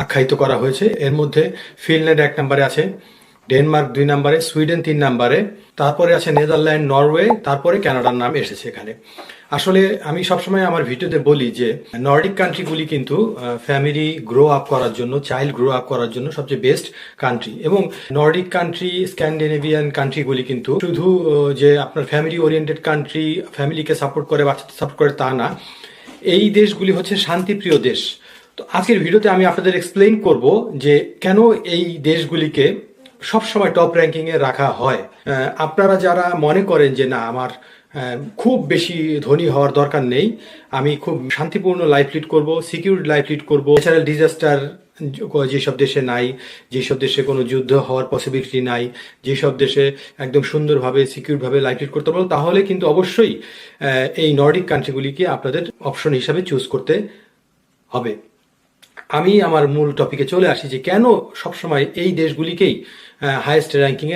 আখ্যায়িত করা হয়েছে। এর মধ্যে ফিনল্যান্ড 1 নম্বরে আছে, ডেনমার্ক 2 নম্বরে, সুইডেন 3 নম্বরে, তারপরে আছে নেদারল্যান্ড, নরওয়ে, তারপরে কানাডার নাম এসেছে এখানে। আসলে আমি সবসময় আমার ভিডিওতে বলি যে নর্ডিক কান্ট্রিগুলি কিন্তু ফ্যামিলি গ্রো আপ করার জন্য, চাইল্ড গ্রো আপ করার জন্য সবচেয়ে বেস্ট কান্ট্রি। এবং নর্ডিক কান্ট্রি, স্ক্যান্ডিনেভিয়ান কান্ট্রিগুলি কিন্তু শুধু যে আপনার ফ্যামিলি ওরিয়েন্টেড কান্ট্রি, ফ্যামিলিকে সাপোর্ট করে, বাচ্চাদের সাপোর্ট করে তা না, এই দেশগুলি হচ্ছে শান্তিপ্রিয় দেশ। তো আজকের ভিডিওতে আমি আপনাদের এক্সপ্লেইন করব যে কেন এই দেশগুলিকে সবসময় টপ র্যাঙ্কিংয়ে রাখা হয়। আপনারা যারা মনে করেন যে না, আমার খুব বেশি ধনী হওয়ার দরকার নেই, আমি খুব শান্তিপূর্ণ লাইফ লিড করব, সিকিউর লাইফ লিড করব, ন্যাচারাল ডিজাস্টার যেসব দেশে নাই, যেসব দেশে কোনো যুদ্ধ হওয়ার পসিবিলিটি নাই, যেসব দেশে একদম সুন্দরভাবে সিকিউরভাবে লাইফ লিড করতে পারবো, তাহলে কিন্তু অবশ্যই এই নর্ডিক কান্ট্রিগুলিকে আপনাদের অপশন হিসাবে চুজ করতে হবে। আমি আমার মূল টপিকে চলে আসি যে কেন সবসময় এই দেশগুলিকেই হাইয়েস্ট র্যাঙ্কিংয়ে